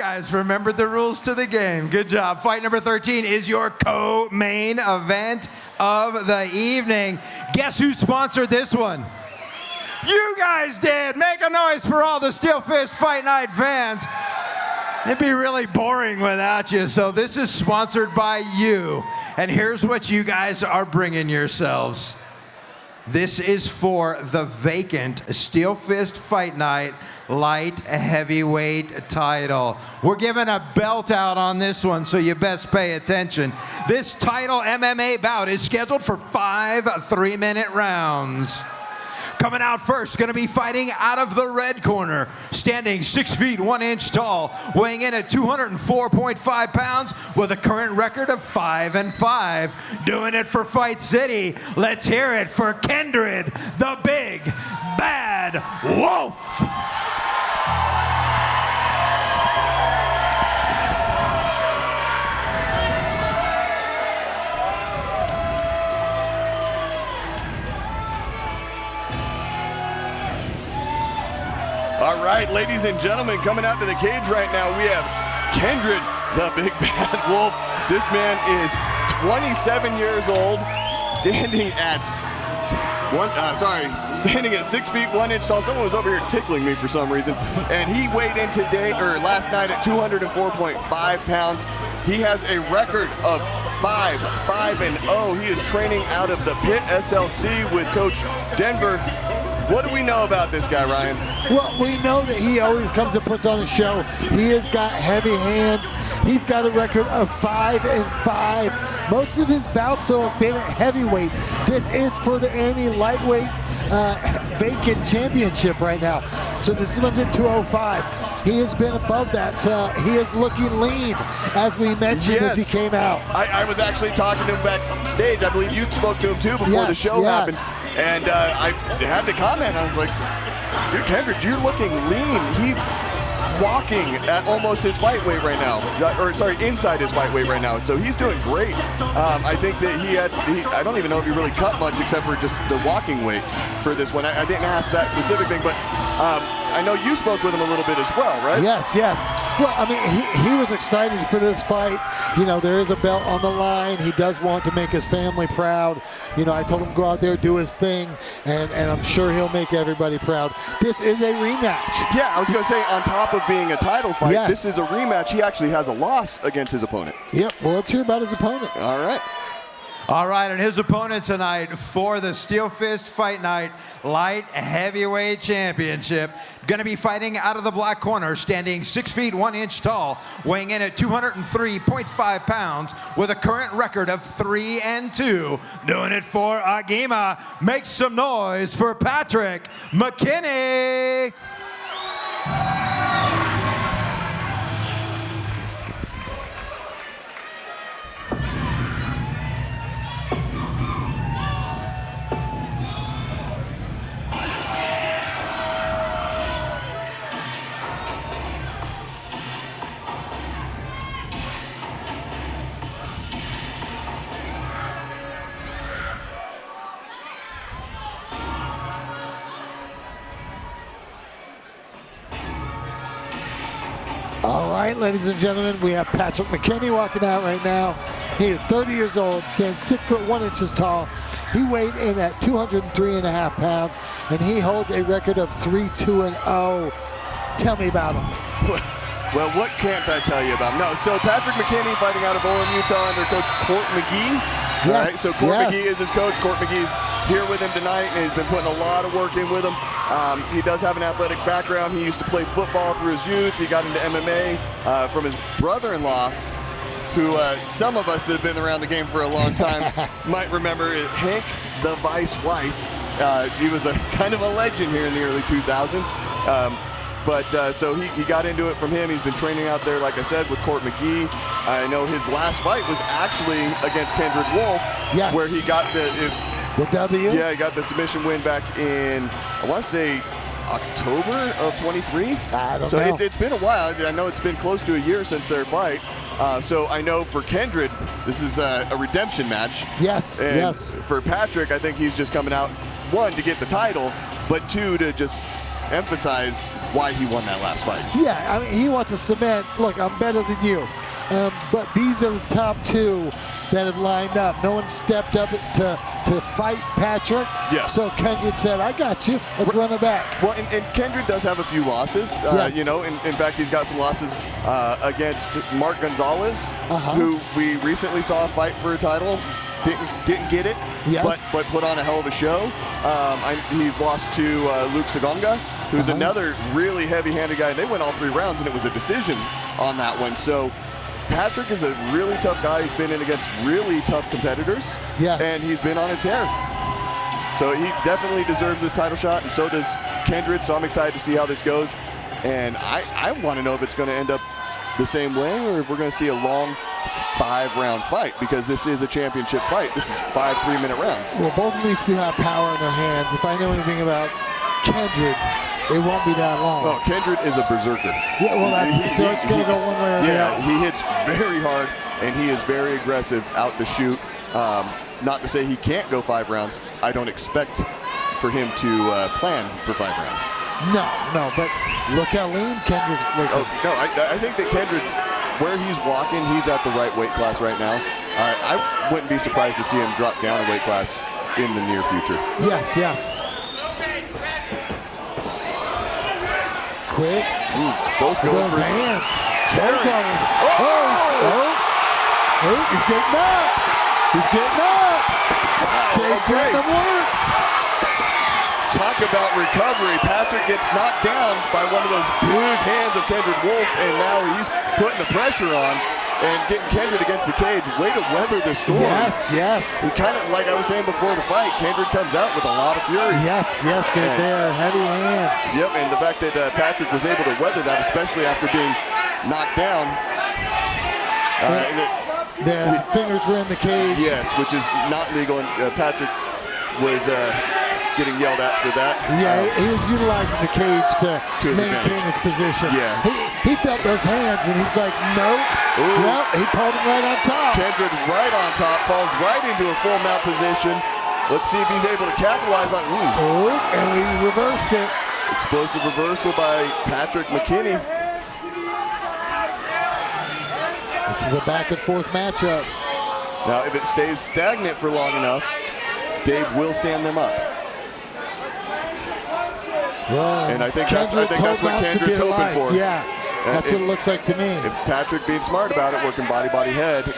guys remembered the rules to the game. Good job. Fight number 13 is your co-main event of the evening. Guess who sponsored this one? You guys did. Make a noise for all the SteelFist Fight Night fans. It'd be really boring without you, so this is sponsored by you. And here's what you guys are bringing yourselves. This is for the vacant SteelFist Fight Night light heavyweight title. We're giving a belt out on this one, so you best pay attention. This title MMA bout is scheduled for 5 3-minute rounds. Coming out first, going to be fighting out of the red corner, standing 6 feet 1 inch tall, weighing in at 204.5 pounds with a current record of 5-5. Doing it for Fight City. Let's hear it for Kendrid, the Big Bad Wolf. All right, ladies and gentlemen, coming out to the cage right now, we have Kendrid, the Big Bad Wolf. This man is 27 years old, standing at 6 feet 1 inch tall. Someone was over here tickling me for some reason. And he weighed in last night at 204.5 pounds. He has a record of 5-5-0. He is training out of the Pit SLC with Coach Denver. What do we know about this guy, Ryan? Well, we know that he always comes and puts on a show. He has got heavy hands. He's got a record of 5-5. Most of his bouts have been at heavyweight. This is for the lightweight vacant championship right now. So this one's at 205. He has been above that. He is looking lean, as we mentioned as he came out. I was actually talking to him backstage. I believe you spoke to him too before the show happened. And I had to comment. I was like, dude, Kendrid, you're looking lean. He's walking at almost his fight weight right now. Inside his fight weight right now. So he's doing great. I think that I don't even know if he really cut much except for just the walking weight for this one. I didn't ask that specific thing, but I know you spoke with him a little bit as well, right? Yes. Well, I mean, he was excited for this fight. You know, there is a belt on the line. He does want to make his family proud. You know, I told him to go out there, do his thing, and I'm sure he'll make everybody proud. This is a rematch. Yeah, I was going to say, on top of being a title fight, this is a rematch. He actually has a loss against his opponent. Yep, well, let's hear about his opponent. All right. All right, and his opponent tonight for the SteelFist Fight Night Light Heavyweight Championship, going to be fighting out of the black corner, standing 6 feet 1 inch tall, weighing in at 203.5 pounds with a current record of 3-2. Doing it for Agima. Make some noise for Patrick Mckinney. All right, ladies and gentlemen, we have Patrick Mckinney walking out right now. He is 30 years old, stands 6 foot 1 inches tall. He weighed in at 203.5 pounds, and he holds a record of 3-2-0. Tell me about him. Well, what can't I tell you about him? No, so Patrick Mckinney fighting out of Orem, Utah under Coach Court McGee. All right, so Court McGee is his coach. Court McGee's here with him tonight, and he's been putting a lot of work in with him. He does have an athletic background. He used to play football through his youth. He got into MMA from his brother-in-law, who some of us that have been around the game for a long time might remember Hank the Vice Weiss. He was a kind of a legend here in the early 2000s. So he got into it from him. He's been training out there, like I said, with Court McGee. I know his last fight was actually against Kendrid Wolf, where he got the W? Yeah, he got the submission win back in, I want to say, October of 23. I don't know. So it's been a while. I know it's been close to a year since their fight. So I know for Kendrid, this is a redemption match. Yes, and for Patrick, I think he's just coming out, one, to get the title, but two, to just emphasize why he won that last fight. Yeah, I mean, he wants to cement, look, I'm better than you. But these are the top two that have lined up. No one stepped up to fight Patrick. Yes. So Kendrid said, I got you. Let's run it back. Well, and Kendrid does have a few losses. Yes. You know, in fact, he's got some losses against Mark Gonzalez, who we recently saw fight for a title. Didn't get it, yes. but put on a hell of a show. He's lost to Luke Sagonga, who's another really heavy-handed guy. They went all 3 rounds, and it was a decision on that one. So Patrick is a really tough guy. He's been in against really tough competitors, and he's been on a tear. So he definitely deserves this title shot, and so does Kendrid. So I'm excited to see how this goes. And I want to know if it's going to end up the same way or if we're going to see a long 5-round fight, because this is a championship fight. This is 5 3-minute rounds. Well, both of these two have power in their hands. If I know anything about Kendrid, it won't be that long. Well, Kendrid is a berserker. Yeah, well, so it's going to go one way or the other. He hits very hard, and he is very aggressive out the chute. Not to say he can't go 5 rounds. I don't expect for him to plan for 5 rounds. No, but look how lean Kendrick's looking. Oh, no, I think that Kendrick's, where he's walking, he's at the right weight class right now. I wouldn't be surprised to see him drop down a weight class in the near future. Yes. Quick. Both going for hands. tearing. He's getting up. Dave's letting him work. Talk about recovery. Patrick gets knocked down by one of those big hands of Kendrid Wolf, and now he's putting the pressure on and getting Kendrid against the cage. Way to weather the storm. Yes. And kind of like I was saying before the fight, Kendrid comes out with a lot of fury. Yes, they're there. Heavy hands. Yep, and the fact that Patrick was able to weather that, especially after being knocked down. The fingers were in the cage. Yes, which is not legal, and Patrick was getting yelled at for that. Yeah, he was utilizing the cage to maintain his position. Yeah. He felt those hands, and he's like, nope. Well, he pulled him right on top. Kendrid right on top, falls right into a full mount position. Let's see if he's able to capitalize on. And we reversed it. Explosive reversal by Patrick Mckinney. This is a back-and-forth matchup. Now, if it stays stagnant for long enough, Dave will stand them up. Well, and I think that's what Kendrid's hoping for. Yeah, that's what it looks like to me. If Patrick being smart about it, working body, head, he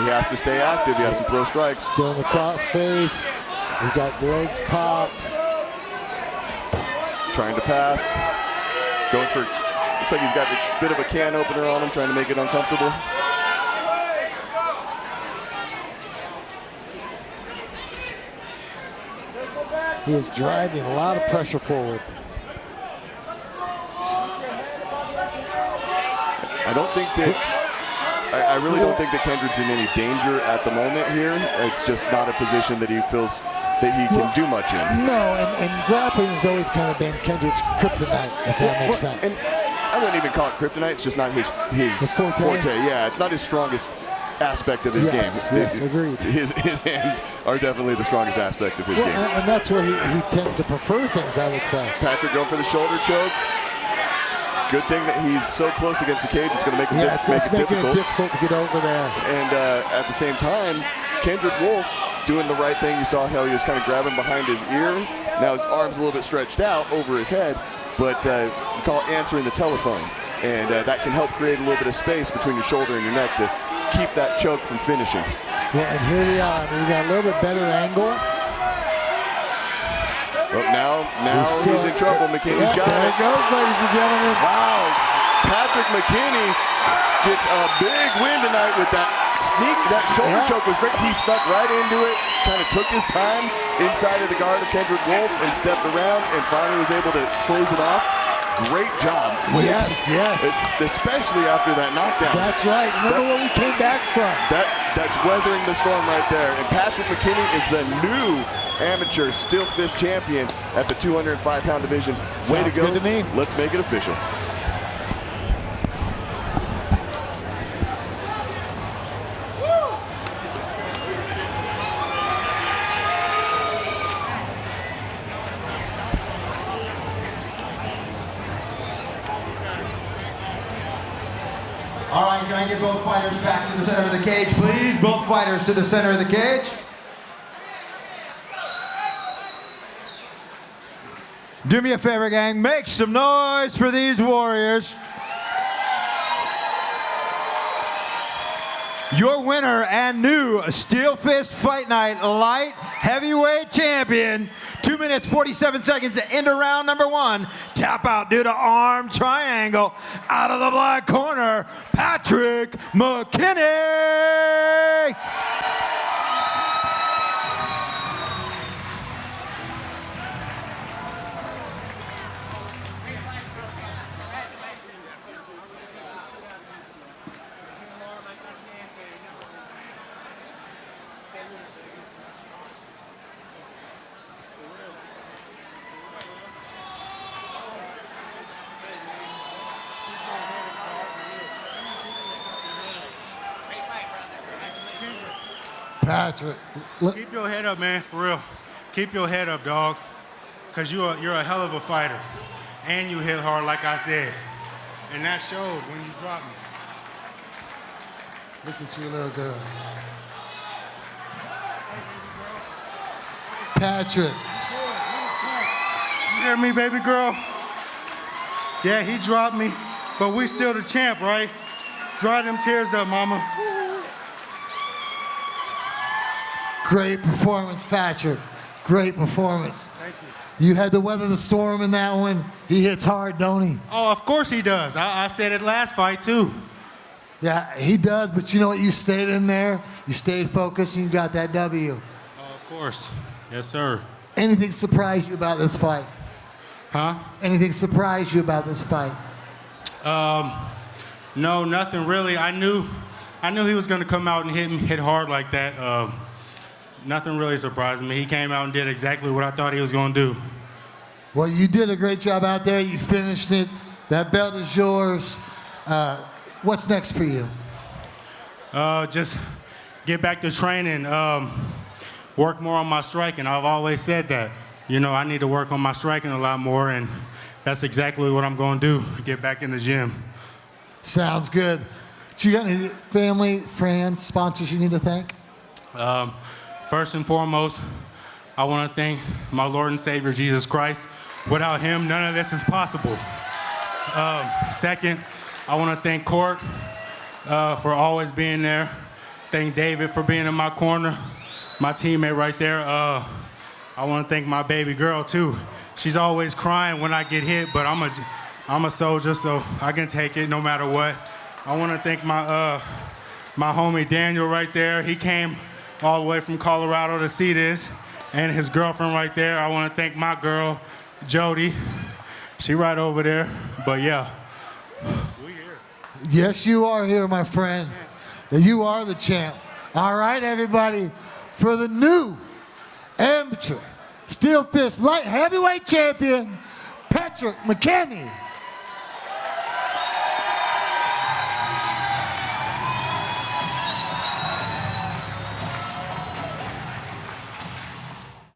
has to stay active. He has to throw strikes. Doing the crossface. We got legs popped. Trying to pass. Going for, looks like he's got a bit of a can opener on him, trying to make it uncomfortable. He is driving a lot of pressure forward. I don't think that, I really don't think that Kendrid's in any danger at the moment here. It's just not a position that he feels that he can do much in. No, and grappling has always kind of been Kendrid's kryptonite, if that makes sense. And I wouldn't even call it kryptonite. It's just not his forte. Yeah, it's not his strongest aspect of his game. Yes, agreed. His hands are definitely the strongest aspect of his game. And that's where he tends to prefer things, I would say. Patrick going for the shoulder choke. Good thing that he's so close against the cage. It's going to make it making it difficult to get over there. And at the same time, Kendrid Wolf doing the right thing. You saw how he was kind of grabbing behind his ear. Now his arm's a little bit stretched out over his head, but we call it answering the telephone. And that can help create a little bit of space between your shoulder and your neck to keep that choke from finishing. Well, and here we are. We got a little bit better angle. But now he's in trouble. McKinney's got it. There it goes, ladies and gentlemen. Wow. Patrick Mckinney gets a big win tonight with that sneak. That shoulder choke was great. He snuck right into it, kind of took his time inside of the guard of Kendrid Wolf and stepped around and finally was able to close it off. Great job. Yes. Especially after that knockdown. That's right. Remember where we came back from. That's weathering the storm right there. And Patrick Mckinney is the new amateur SteelFist champion at the 205-pound division. Way to go. Good to me. Let's make it official. All right, can I get both fighters back to the center of the cage, please? Both fighters to the center of the cage. Do me a favor, gang. Make some noise for these warriors. Your winner and new SteelFist Fight Night Light Heavyweight Champion. 2 minutes, 47 seconds into round number 1. Tap out due to arm triangle. Out of the black corner, Patrick Mckinney. Patrick, keep your head up, man, for real. Keep your head up, dog, because you're a hell of a fighter. And you hit hard, like I said. And that showed when you dropped me. look at you, little girl. Patrick. You hear me, baby girl? Yeah, he dropped me, but we still the champ, right? Dry them tears up, mama. Great performance, Patrick. Great performance. Thank you. You had to weather the storm in that one. He hits hard, don't he? Oh, of course he does. I said it last fight, too. Yeah, he does, but you know what? You stayed in there, you stayed focused, and you got that W. Oh, of course. Yes, sir. Anything surprised you about this fight? Huh? Anything surprised you about this fight? No, nothing really. I knew he was going to come out and hit hard like that. Nothing really surprised me. He came out and did exactly what I thought he was going to do. Well, you did a great job out there. You finished it. That belt is yours. What's next for you? Just get back to training, work more on my striking. I've always said that. You know, I need to work on my striking a lot more, and that's exactly what I'm going to do, get back in the gym. Sounds good. Do you got any family, friends, sponsors you need to thank? First and foremost, I want to thank my Lord and Savior, Jesus Christ. Without him, none of this is possible. Second, I want to thank Court for always being there. Thank David for being in my corner, my teammate right there. I want to thank my baby girl, too. She's always crying when I get hit, but I'm a soldier, so I can take it no matter what. I want to thank my homie Daniel right there. He came all the way from Colorado to see this, and his girlfriend right there. I want to thank my girl, Jody. She right over there, but yeah. We here. Yes, you are here, my friend. You are the champ. All right, everybody, for the new amateur SteelFist Light Heavyweight Champion, Patrick Mckinney.